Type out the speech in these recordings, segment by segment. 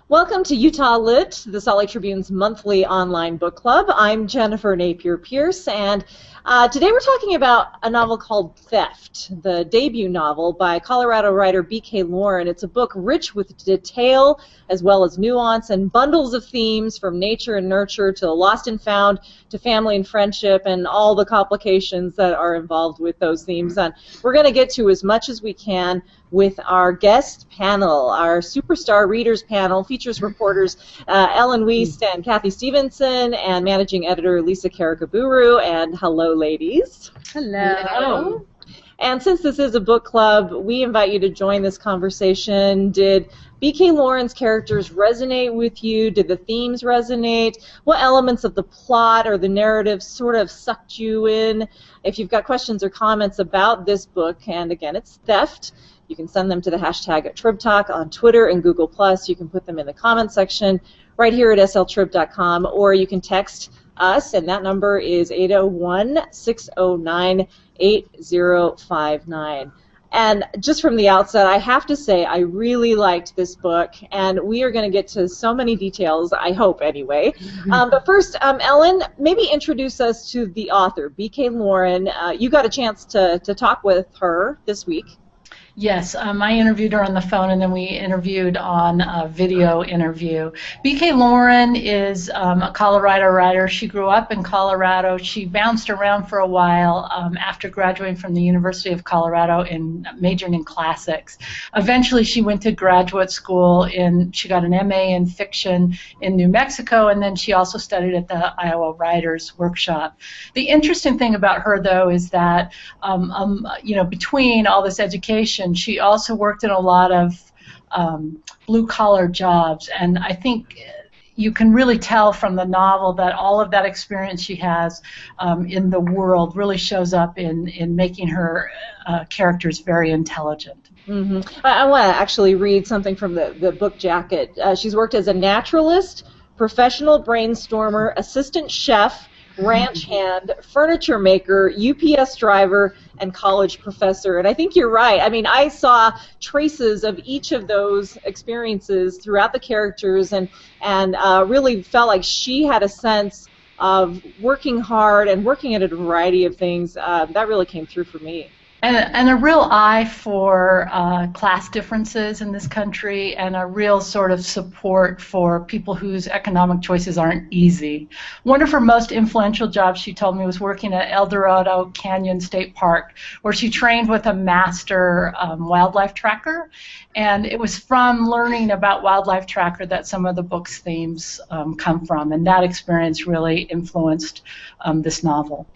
Welcome to Utah Lit, the Salt Lake Tribune's monthly online book club. I'm Jennifer Napier-Pierce, and today we're talking about a novel called Theft, the debut novel by Colorado writer B.K. Lauren. It's a book rich with detail as well as nuance and bundles of themes from nature and nurture to lost and found to family and friendship and all the complications that are involved with those themes. And we're going to get to as much as we can with our guest panel. Our superstar readers panel features reporters Ellen Wiest and Kathy Stevenson and managing editor Lisa Karikaburu. And hello, ladies. Hello. And since this is a book club, we invite you to join this conversation. Did B.K. Lauren's characters resonate with you? Did the themes resonate? What elements of the plot or the narrative sort of sucked you in? If you've got questions or comments about this book, and again, it's Theft, you can send them to the hashtag Trib Talk on Twitter and Google+. You can put them in the comment section right here at sltrib.com, or you can text us, and that number is 801-609-8059. And just from the outset, I have to say I really liked this book, and we are going to get to so many details, I hope anyway. But first, Ellen, maybe introduce us to the author, B.K. Lauren. You got a chance to talk with her this week. Yes, I interviewed her on the phone, and then we interviewed on a video interview. B.K. Lauren is a Colorado writer. She grew up in Colorado. She bounced around for a while after graduating from the University of Colorado in majoring in classics. Eventually, she went to graduate school. She got an MA in fiction in New Mexico, and then she also studied at the Iowa Writers Workshop. The interesting thing about her, though, is that between all this education, she also worked in a lot of blue-collar jobs, and I think you can really tell from the novel that all of that experience she has in the world really shows up in making her characters very intelligent. Mm-hmm. I want to actually read something from the book jacket. She's worked as a naturalist, professional brainstormer, assistant chef, ranch hand, furniture maker, UPS driver, and college professor. And I think you're right. I mean, I saw traces of each of those experiences throughout the characters, and really felt like she had a sense of working hard and working at a variety of things. That really came through for me. And a real eye for class differences in this country, and a real sort of support for people whose economic choices aren't easy. One of her most influential jobs, she told me, was working at El Dorado Canyon State Park, where she trained with a master wildlife tracker. And it was from learning about wildlife tracker that some of the book's themes come from, and that experience really influenced this novel.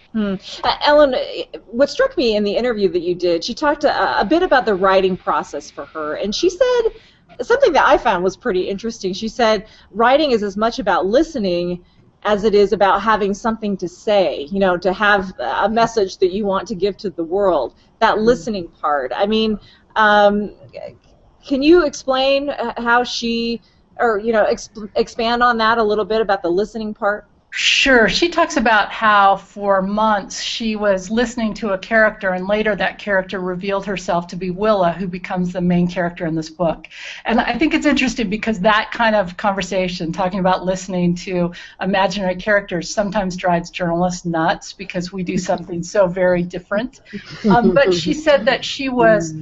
Ellen, what struck me in the interview that you did, she talked a bit about the writing process for her, and she said something that I found was pretty interesting. She said writing is as much about listening as it is about having something to say, to have a message that you want to give to the world, that listening part. I mean, can you explain how she, or expand on that a little bit about the listening part? Sure. She talks about how for months she was listening to a character, and later that character revealed herself to be Willa, who becomes the main character in this book. And I think it's interesting because that kind of conversation, talking about listening to imaginary characters, sometimes drives journalists nuts because we do something so very different. But she said that she was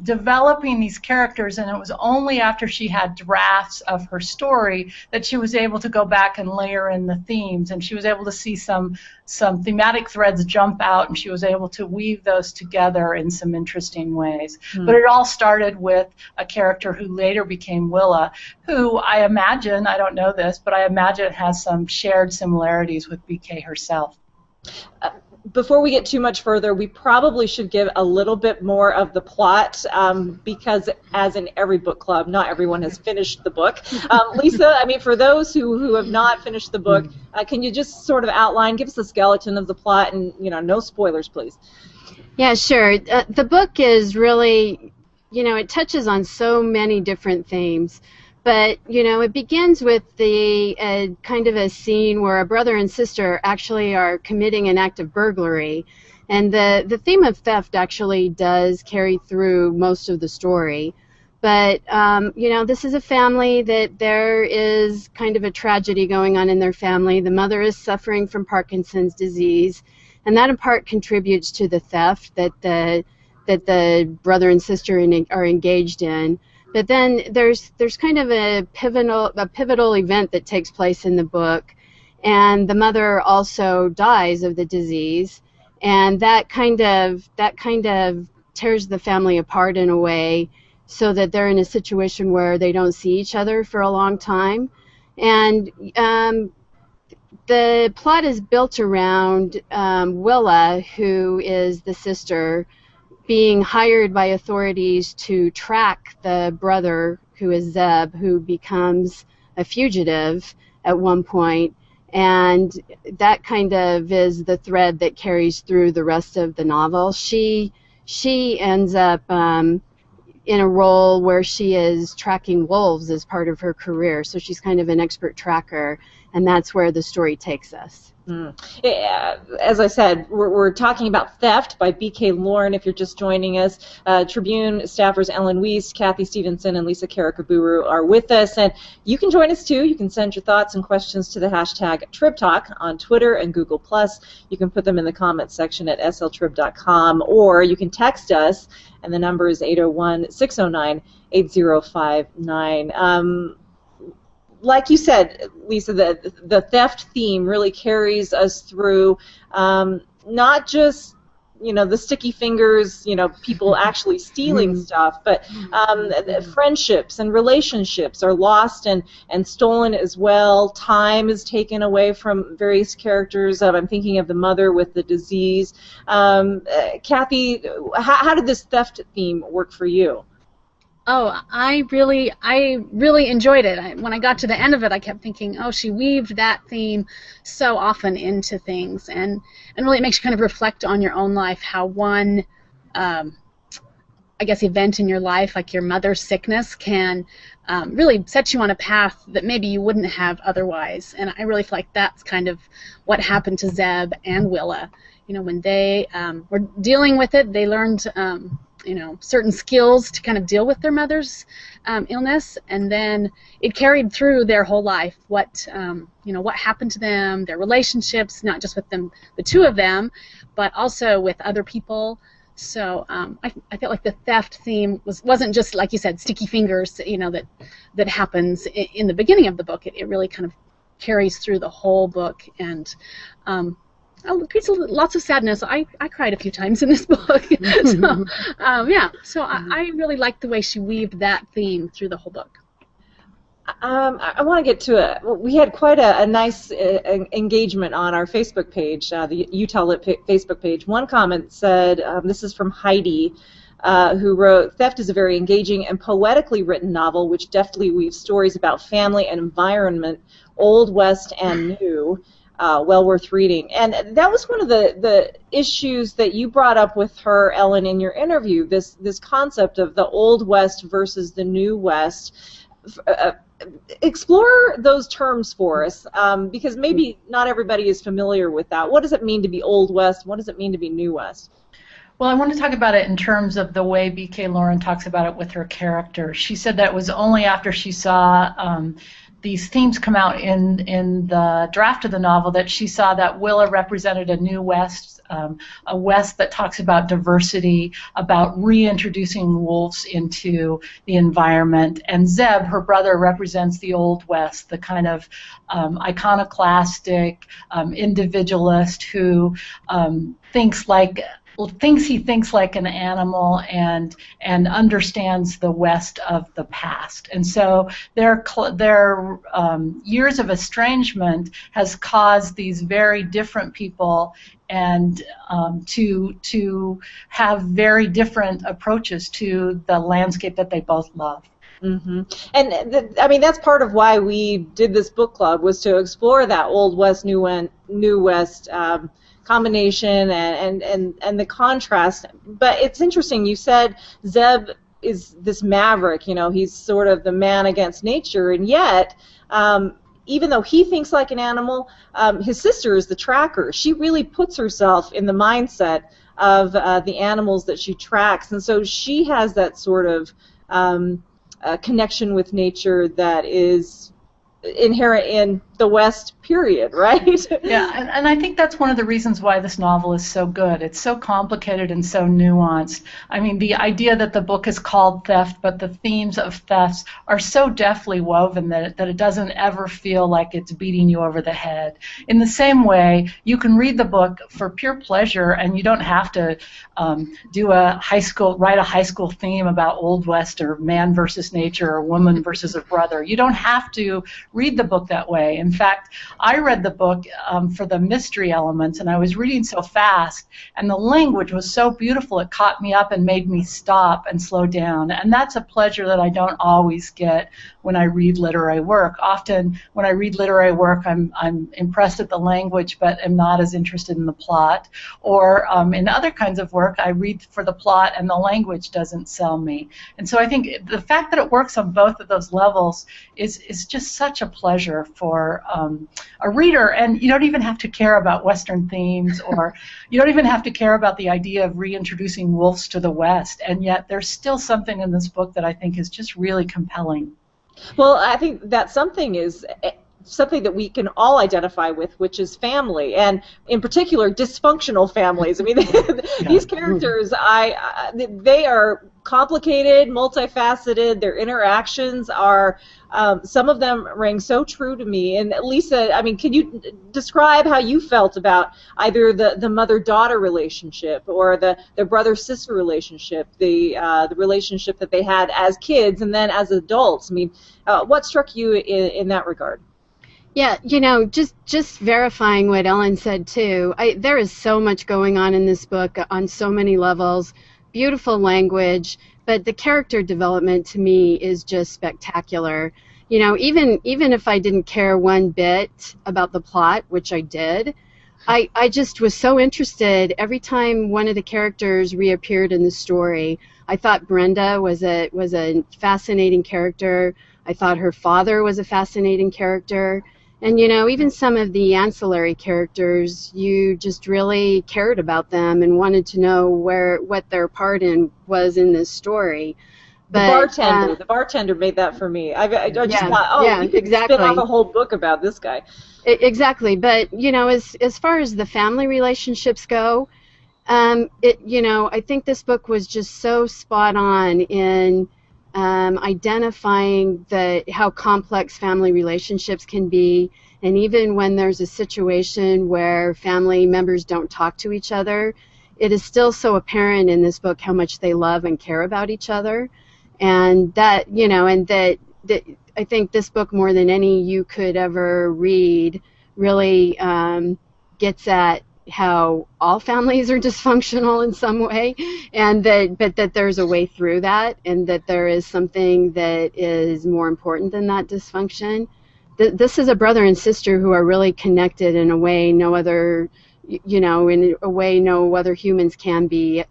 developing these characters, and it was only after she had drafts of her story that she was able to go back and layer in the themes, and she was able to see some thematic threads jump out, and she was able to weave those together in some interesting ways. But it all started with a character who later became Willa, who I imagine, I don't know this, but I imagine has some shared similarities with BK herself. Before we get too much further, we probably should give a little bit more of the plot because, as in every book club, not everyone has finished the book. Lisa, I mean, for those who have not finished the book, can you just sort of outline, give us the skeleton of the plot, and no spoilers, please. Yeah, sure. The book is really, it touches on so many different themes. But, it begins with the kind of a scene where a brother and sister actually are committing an act of burglary. And the theme of theft actually does carry through most of the story. But, this is a family that there is kind of a tragedy going on in their family. The mother is suffering from Parkinson's disease, and that in part contributes to the theft that the brother and sister are engaged in. But then there's kind of a pivotal event that takes place in the book, and the mother also dies of the disease, and that kind of tears the family apart in a way, so that they're in a situation where they don't see each other for a long time. And the plot is built around Willa, who is the sister, being hired by authorities to track the brother, who is Zeb, who becomes a fugitive at one point. And that kind of is the thread that carries through the rest of the novel. She ends up in a role where she is tracking wolves as part of her career. So she's kind of an expert tracker, and that's where the story takes us. As I said, we're talking about Theft by B.K. Lauren. If you're just joining us, Tribune staffers Ellen Wiest, Kathy Stevenson, and Lisa Karakaburu are with us. And you can join us too. You can send your thoughts and questions to the hashtag Trib Talk on Twitter and Google+. You can put them in the comments section at sltrib.com, or you can text us, and the number is 801-609-8059. Like you said, Lisa, the theft theme really carries us through, not just, the sticky fingers, people actually stealing stuff, but friendships and relationships are lost and stolen as well. Time is taken away from various characters. I'm thinking of the mother with the disease. Kathy, how did this theft theme work for you? Oh, I really enjoyed it. When I got to the end of it, I kept thinking, oh, she weaved that theme so often into things, and really it makes you kind of reflect on your own life, how one, event in your life, like your mother's sickness, can really set you on a path that maybe you wouldn't have otherwise. And I really feel like that's kind of what happened to Zeb and Willa. When they were dealing with it, they learned certain skills to kind of deal with their mother's illness, and then it carried through their whole life. What happened to them, their relationships, not just with them, the two of them, but also with other people. So I felt like the theft theme wasn't just, like you said, sticky fingers, that happens in the beginning of the book. It really kind of carries through the whole book, and lots of sadness. I cried a few times in this book. So I really liked the way she weaved that theme through the whole book. I want to get to it. We had quite a nice engagement on our Facebook page, the Utah Lit Facebook page. One comment said, this is from Heidi, who wrote, "Theft is a very engaging and poetically written novel which deftly weaves stories about family and environment, Old West and New. Well worth reading." And that was one of the issues that you brought up with her, Ellen, in your interview, this concept of the Old West versus the New West. Explore those terms for us, because maybe not everybody is familiar with that. What does it mean to be Old West? What does it mean to be New West? Well, I want to talk about it in terms of the way B.K. Lauren talks about it with her character. She said that it was only after she saw these themes come out in the draft of the novel that she saw that Willa represented a new West, a West that talks about diversity, about reintroducing wolves into the environment. And Zeb, her brother, represents the Old West, the kind of iconoclastic individualist who thinks he thinks like an animal and understands the West of the past. And so their years of estrangement has caused these very different people and to have very different approaches to the landscape that they both love. Mm-hmm. And that's part of why we did this book club, was to explore that Old West, New West combination and the contrast. But it's interesting, you said Zeb is this maverick, he's sort of the man against nature, and yet even though he thinks like an animal, his sister is the tracker. She really puts herself in the mindset of the animals that she tracks, and so she has that sort of connection with nature that is inherent in the West, period, right? Yeah, and I think that's one of the reasons why this novel is so good. It's so complicated and so nuanced. I mean, the idea that the book is called Theft, but the themes of thefts are so deftly woven that it doesn't ever feel like it's beating you over the head. In the same way, you can read the book for pure pleasure, and you don't have to write a high school theme about Old West or man versus nature or woman versus a brother. You don't have to read the book that way. In fact, I read the book for the mystery elements, and I was reading so fast, and the language was so beautiful it caught me up and made me stop and slow down. And that's a pleasure that I don't always get when I read literary work. Often when I read literary work, I'm impressed at the language but am not as interested in the plot. Or in other kinds of work, I read for the plot and the language doesn't sell me. And so I think the fact that it works on both of those levels is just such a pleasure for a reader. And you don't even have to care about Western themes, or you don't even have to care about the idea of reintroducing wolves to the West. And yet there's still something in this book that I think is just really compelling. Well, I think that something is something that we can all identify with, which is family, and in particular, dysfunctional families. I mean, these characters, they are complicated, multifaceted. Their interactions are, some of them rang so true to me. And Lisa, I mean, can you describe how you felt about either the mother-daughter relationship or the brother-sister relationship, the relationship that they had as kids and then as adults? I mean, what struck you in that regard? Yeah, just verifying what Ellen said too. There is so much going on in this book on so many levels. Beautiful language, but the character development to me is just spectacular. Even if I didn't care one bit about the plot, which I did, I just was so interested every time one of the characters reappeared in the story. I thought Brenda was a fascinating character. I thought her father was a fascinating character. And, even some of the ancillary characters, you just really cared about them and wanted to know what their part was in this story. But, the bartender made that for me. I just thought, you could exactly. spin off a whole book about this guy. Exactly. But, as far as the family relationships go, I think this book was just so spot on in identifying how complex family relationships can be, and even when there's a situation where family members don't talk to each other, it is still so apparent in this book how much they love and care about each other, and that I think this book, more than any you could ever read, really gets at how all families are dysfunctional in some way, and that there's a way through that, and that there is something that is more important than that dysfunction. This is a brother and sister who are really connected in a way no other humans can be,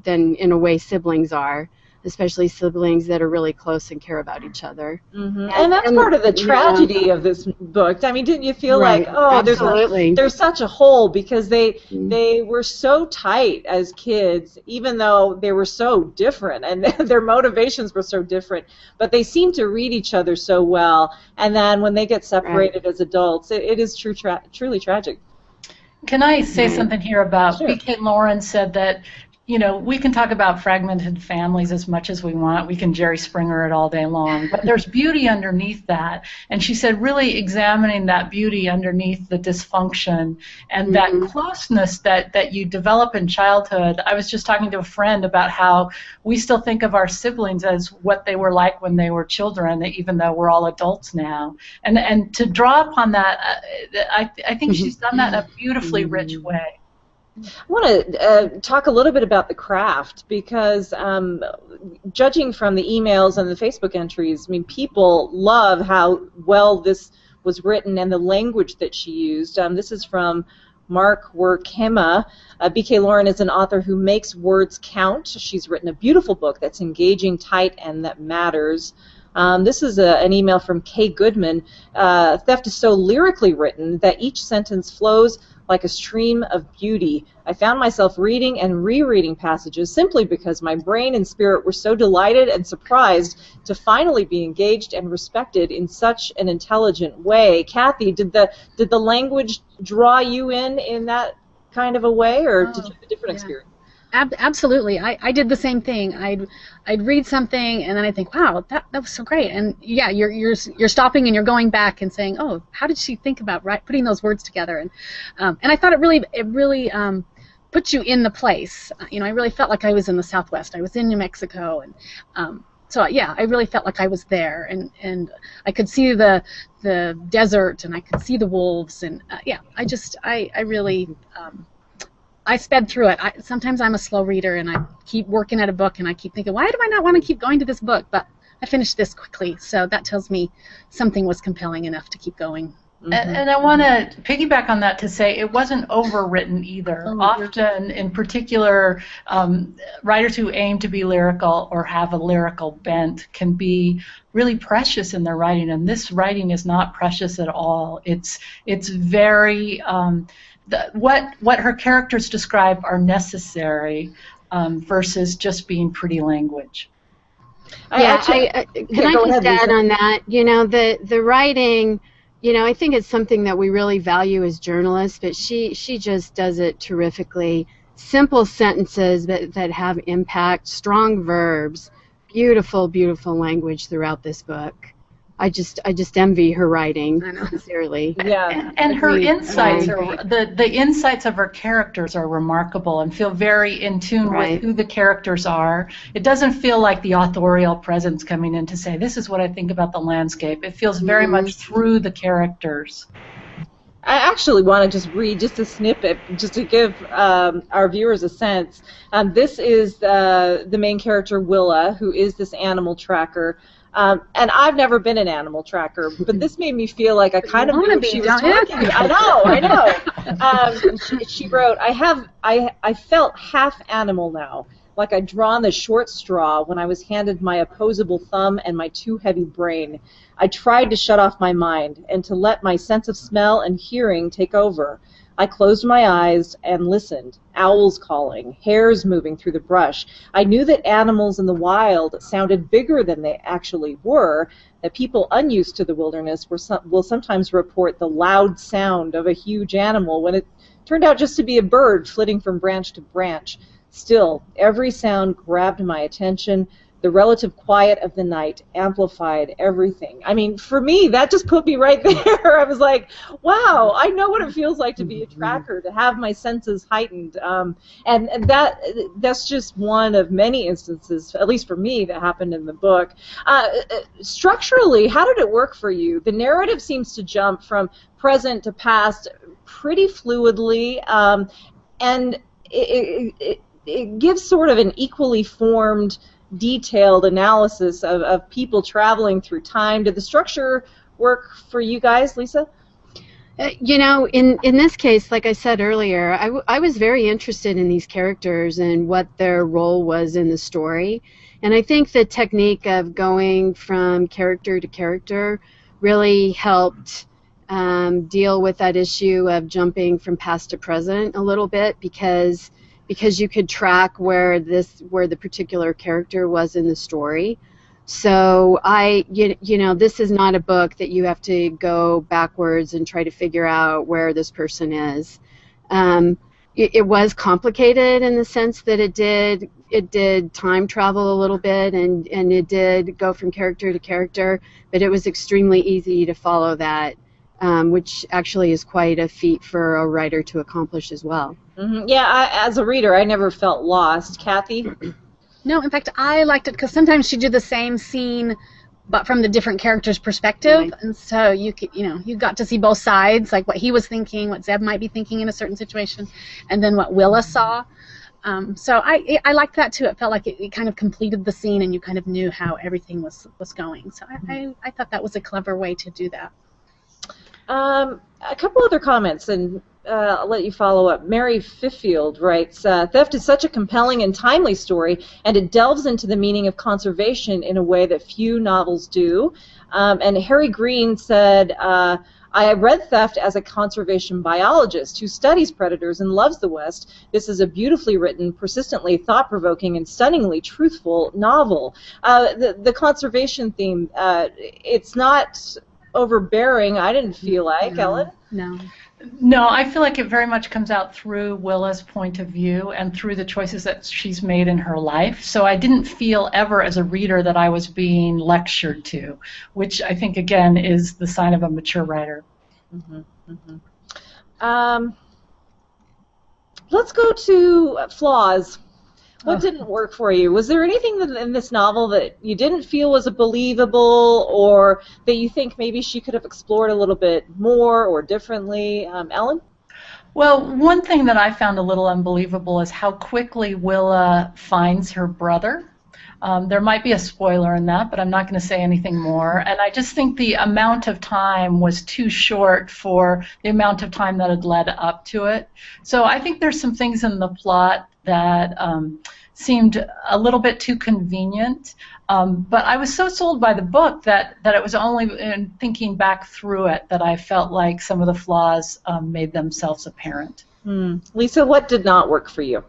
than in a way siblings are, especially siblings that are really close and care about each other. Mm-hmm. And that's part of the tragedy of this book. I mean, didn't you feel like, there's such a hole, because they were so tight as kids, even though they were so different and their motivations were so different, but they seem to read each other so well. And then when they get separated as adults, it is truly tragic. Can I say something here about Sure. B.K. Lawrence said that, we can talk about fragmented families as much as we want. We can Jerry Springer it all day long. But there's beauty underneath that. And she said really examining that beauty underneath the dysfunction and that closeness that you develop in childhood. I was just talking to a friend about how we still think of our siblings as what they were like when they were children, even though we're all adults now. And to draw upon that, I think she's done that in a beautifully rich way. I want to talk a little bit about the craft, because judging from the emails and the Facebook entries, I mean, people love how well this was written and the language that she used. This is from Mark Werkema. B.K. Lawrence is an author who makes words count. She's written a beautiful book that's engaging, tight, and that matters. This is an email from Kay Goodman. Theft is so lyrically written that each sentence flows like a stream of beauty. I found myself reading and rereading passages simply because my brain and spirit were so delighted and surprised to finally be engaged and respected in such an intelligent way. Kathy, did the language draw you in that kind of a way, or did you have a different experience? Absolutely. I did the same thing. I'd read something and then I'd think, wow, that was so great. And yeah, you're stopping and you're going back and saying, oh, how did she think about putting those words together? And I thought it really put you in the place. I really felt like I was in the Southwest. I was in New Mexico, and so yeah, I really felt like I was there, and I could see the desert and I could see the wolves, and yeah, I really. I sped through it. Sometimes I'm a slow reader, and I keep working at a book, and I keep thinking, why do I not want to keep going to this book? But I finished this quickly, so that tells me something was compelling enough to keep going. Mm-hmm. And I want to piggyback on that to say it wasn't overwritten either. Often, in particular, writers who aim to be lyrical or have a lyrical bent can be really precious in their writing, and this writing is not precious at all. It's very... what her characters describe are necessary versus just being pretty language. Can I just add on that? The writing, I think it's something that we really value as journalists, but she just does it terrifically. Simple sentences that have impact, strong verbs, beautiful, beautiful language throughout this book. I just envy her writing, sincerely. Yeah, and her insights are the insights of her characters are remarkable and feel very in tune with who the characters are. It doesn't feel like the authorial presence coming in to say, this is what I think about the landscape. It feels very much through the characters. I actually want to just read just a snippet, just to give our viewers a sense. This is the main character, Willa, who is this animal tracker. And I've never been an animal tracker, but this made me feel like I kind of knew what she was talking about. I know. She wrote, I felt half animal now, like I'd drawn the short straw when I was handed my opposable thumb and my too heavy brain. I tried to shut off my mind and to let my sense of smell and hearing take over. I closed my eyes and listened. Owls calling, hares moving through the brush. I knew that animals in the wild sounded bigger than they actually were, that people unused to the wilderness will sometimes report the loud sound of a huge animal when it turned out just to be a bird flitting from branch to branch. Still, every sound grabbed my attention. The relative quiet of the night amplified everything. I mean, for me, that just put me right there. I was like, wow, I know what it feels like to be a tracker, to have my senses heightened. And that's just one of many instances, at least for me, that happened in the book. Structurally, how did it work for you? The narrative seems to jump from present to past pretty fluidly, and it gives sort of an equally formed, detailed analysis of people traveling through time. Did the structure work for you guys, Lisa? In this case, like I said earlier, I was very interested in these characters and what their role was in the story. And I think the technique of going from character to character really helped deal with that issue of jumping from past to present a little bit, because you could track where the particular character was in the story. So this is not a book that you have to go backwards and try to figure out where this person is. It was complicated in the sense that it did time travel a little bit, and it did go from character to character, but it was extremely easy to follow that, which actually is quite a feat for a writer to accomplish as well. Mm-hmm. Yeah, as a reader, I never felt lost. Kathy? No, in fact, I liked it because sometimes she'd do the same scene, but from the different character's perspective, and so you got to see both sides, like what he was thinking, what Zeb might be thinking in a certain situation, and then what Willa saw. So I liked that too. It felt like it kind of completed the scene, and you kind of knew how everything was going. So I thought that was a clever way to do that. A couple other comments, and I'll let you follow up. Mary Fiffield writes, theft is such a compelling and timely story, and it delves into the meaning of conservation in a way that few novels do. And Harry Green said, I read Theft as a conservation biologist who studies predators and loves the West. This is a beautifully written, persistently thought-provoking, and stunningly truthful novel. The conservation theme, it's not overbearing, I didn't feel like, Ellen. No. No, I feel like it very much comes out through Willa's point of view and through the choices that she's made in her life. So I didn't feel ever as a reader that I was being lectured to, which I think, again, is the sign of a mature writer. Mm-hmm, mm-hmm. Let's go to flaws. What didn't work for you? Was there anything in this novel that you didn't feel was believable, or that you think maybe she could have explored a little bit more or differently? Ellen? Well, one thing that I found a little unbelievable is how quickly Willa finds her brother. There might be a spoiler in that, but I'm not going to say anything more. And I just think the amount of time was too short for the amount of time that had led up to it. So I think there's some things in the plot that seemed a little bit too convenient. But I was so sold by the book that it was only in thinking back through it that I felt like some of the flaws made themselves apparent. Lisa, what did not work for you?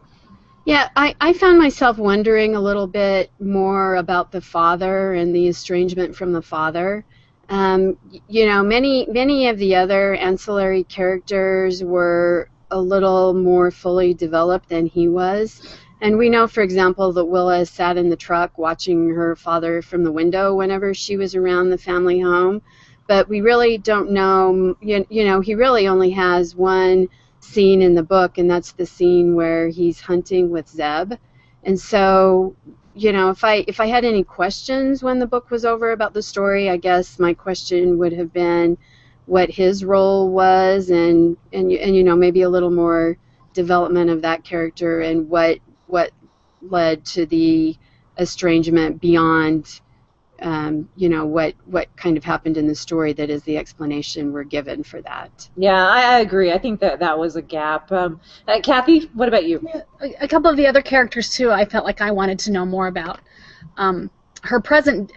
Yeah, I found myself wondering a little bit more about the father and the estrangement from the father. You know, many of the other ancillary characters were a little more fully developed than he was. And we know, for example, that Willa sat in the truck watching her father from the window whenever she was around the family home. But we really don't know, you know, he really only has one scene in the book, and that's the scene where he's hunting with Zeb. And so, you know, if I had any questions when the book was over about the story, I guess my question would have been what his role was, and you know, maybe a little more development of that character and what led to the estrangement beyond you know, what kind of happened in the story that is the explanation we're given for that. Yeah, I agree. I think that was a gap. Kathy, what about you? Yeah, a couple of the other characters, too, I felt like I wanted to know more about.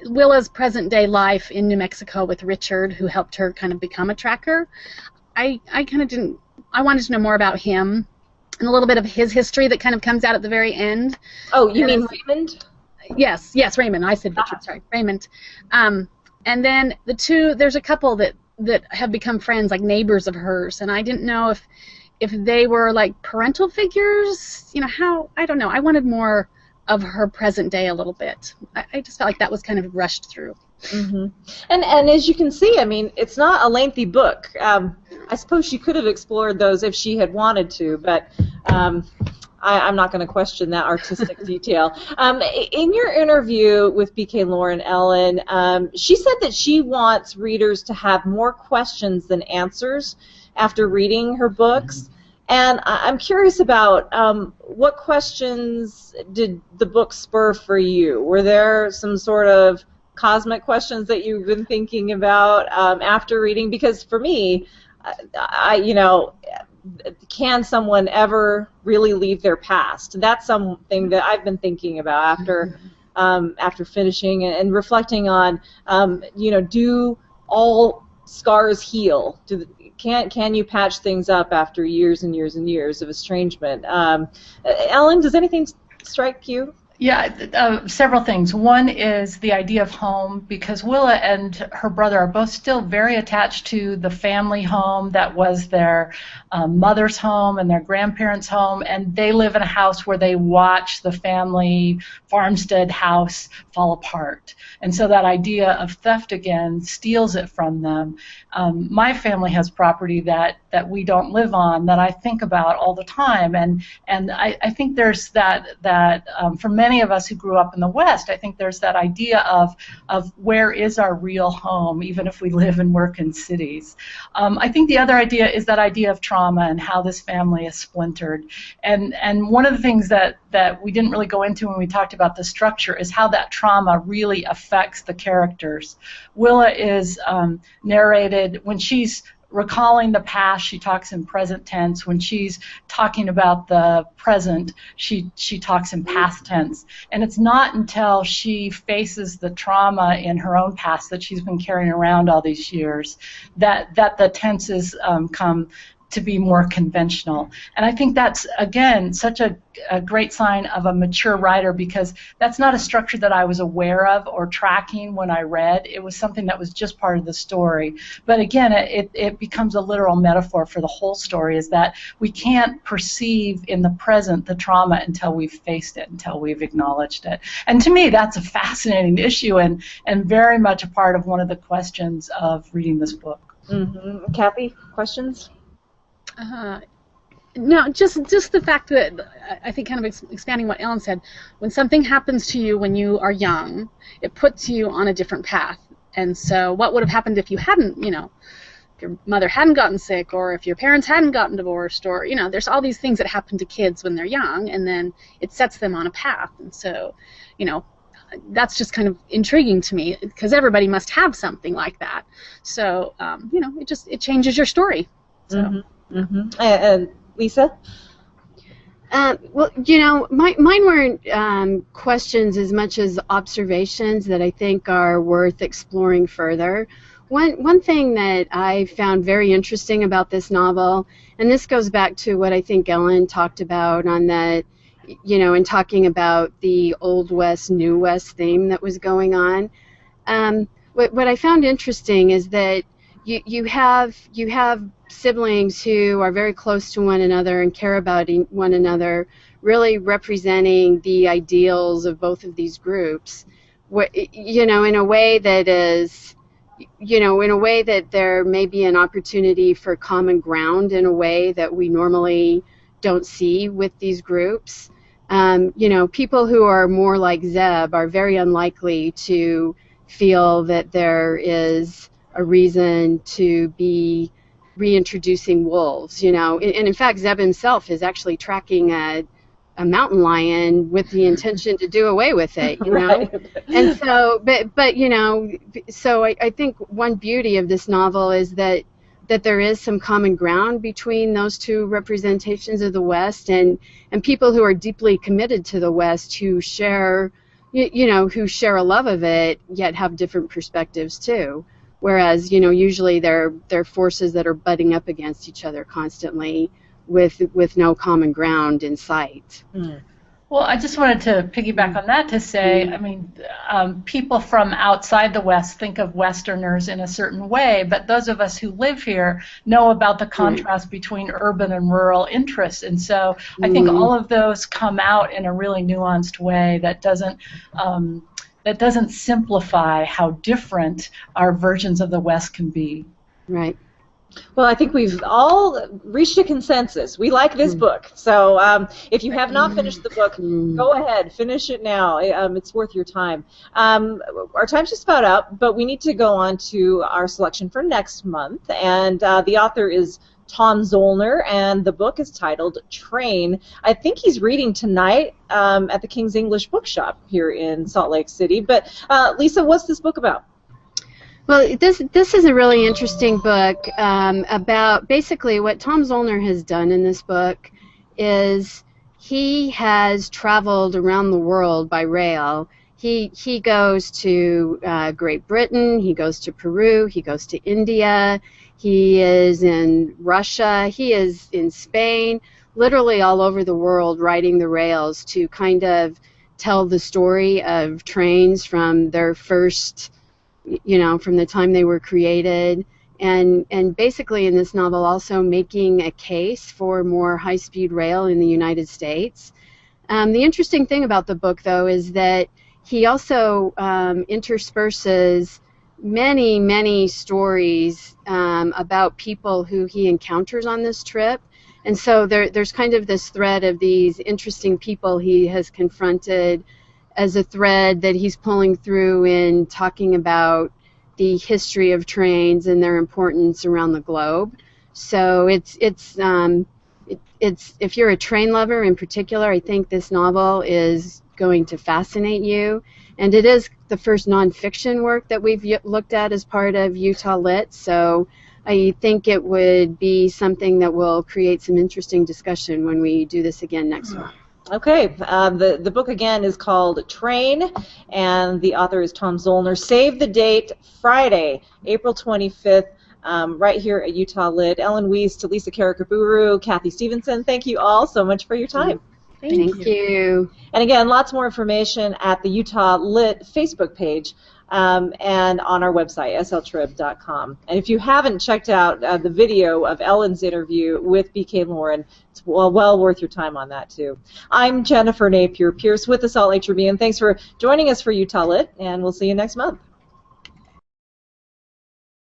Willa's present-day life in New Mexico with Richard, who helped her kind of become a tracker. I wanted to know more about him and a little bit of his history that kind of comes out at the very end. Oh, you mean Raymond? Yes, Raymond. I said Richard, sorry, Raymond. And then there's a couple that have become friends, like neighbors of hers, and I didn't know if they were like parental figures, you know, I don't know. I wanted more of her present day a little bit. I just felt like that was kind of rushed through. Mm-hmm. And as you can see, I mean, it's not a lengthy book. I suppose she could have explored those if she had wanted to, but I'm not going to question that artistic detail. In your interview with B.K. Lauren, Ellen, she said that she wants readers to have more questions than answers after reading her books. And I'm curious about what questions did the book spur for you? Were there some sort of cosmic questions that you've been thinking about after reading? Because for me, you know, can someone ever really leave their past? That's something that I've been thinking about after finishing and reflecting on. You know, do all scars heal? Can you patch things up after years and years and years of estrangement? Ellen, does anything strike you? Yeah, several things. One is the idea of home, because Willa and her brother are both still very attached to the family home that was their mother's home and their grandparents' home, and they live in a house where they watch the family farmstead house fall apart. And so that idea of theft again steals it from them. My family has property that we don't live on that I think about all the time, and I think there's that for many of us who grew up in the West, I think there's that idea of where is our real home, even if we live and work in cities. I think the other idea is that idea of trauma and how this family is splintered. And one of the things that we didn't really go into when we talked about the structure is how that trauma really affects the characters. Willa is narrated when she's recalling the past, she talks in present tense. When she's talking about the present, she talks in past tense. And it's not until she faces the trauma in her own past that she's been carrying around all these years that the tenses come to be more conventional. And I think that's, again, such a great sign of a mature writer, because that's not a structure that I was aware of or tracking when I read. It was something that was just part of the story. But again, it becomes a literal metaphor for the whole story, is that we can't perceive in the present the trauma until we've faced it, until we've acknowledged it. And to me, that's a fascinating issue and very much a part of one of the questions of reading this book. Mm-hmm. Kathy, questions? No, just the fact that I think, kind of expanding what Ellen said, when something happens to you when you are young, it puts you on a different path. And so what would have happened if you hadn't, if your mother hadn't gotten sick, or if your parents hadn't gotten divorced, or, there's all these things that happen to kids when they're young, and then it sets them on a path. And so, that's just kind of intriguing to me, because everybody must have something like that. So, it changes your story. So. Mm-hmm. Mm-hmm. And Lisa? Well, mine weren't questions as much as observations that I think are worth exploring further. One thing that I found very interesting about this novel, and this goes back to what I think Ellen talked about on that, in talking about the Old West, New West theme that was going on. What I found interesting is that you have siblings who are very close to one another and care about one another, really representing the ideals of both of these groups, in a way that is, in a way that there may be an opportunity for common ground in a way that we normally don't see with these groups. People who are more like Zeb are very unlikely to feel that there is a reason to be reintroducing wolves, and in fact Zeb himself is actually tracking a mountain lion with the intention to do away with it, Right. And so, so I think one beauty of this novel is that there is some common ground between those two representations of the West, and people who are deeply committed to the West, who share a love of it, yet have different perspectives too. Whereas, usually they're forces that are butting up against each other constantly with no common ground in sight. Mm. Well, I just wanted to piggyback on that to say, people from outside the West think of Westerners in a certain way, but those of us who live here know about the contrast between urban and rural interests. And so I think all of those come out in a really nuanced way that doesn't simplify how different our versions of the West can be. Right. Well, I think we've all reached a consensus. We like this book. So if you have not finished the book, go ahead, finish it now. It's worth your time. Our time's just about up, but we need to go on to our selection for next month. And the author is Tom Zollner, and the book is titled Train. I think he's reading tonight at the King's English Bookshop here in Salt Lake City. But Lisa, what's this book about? Well, this is a really interesting book about basically what Tom Zollner has done in this book is he has traveled around the world by rail. He goes to Great Britain, he goes to Peru, he goes to India, he is in Russia, he is in Spain, literally all over the world riding the rails to kind of tell the story of trains from their first, from the time they were created, and basically in this novel also making a case for more high-speed rail in the United States. The interesting thing about the book, though, is that he also intersperses many, many stories about people who he encounters on this trip. And so there's kind of this thread of these interesting people he has confronted as a thread that he's pulling through in talking about the history of trains and their importance around the globe. So it's if you're a train lover in particular, I think this novel is going to fascinate you. And it is the first nonfiction work that we've looked at as part of Utah Lit. So I think it would be something that will create some interesting discussion when we do this again next month. Okay, the book again is called Train, and the author is Tom Zollner. Save the date, Friday, April 25th, right here at Utah Lit. Ellen Wiest, Lisa Karakaburu, Kathy Stevenson, thank you all so much for your time. Thank you. And again, lots more information at the Utah Lit Facebook page and on our website, sltrib.com. And if you haven't checked out the video of Ellen's interview with B.K. Lauren, it's well worth your time on that, too. I'm Jennifer Napier Pierce with the Salt Lake Tribune. Thanks for joining us for Utah Lit, and we'll see you next month.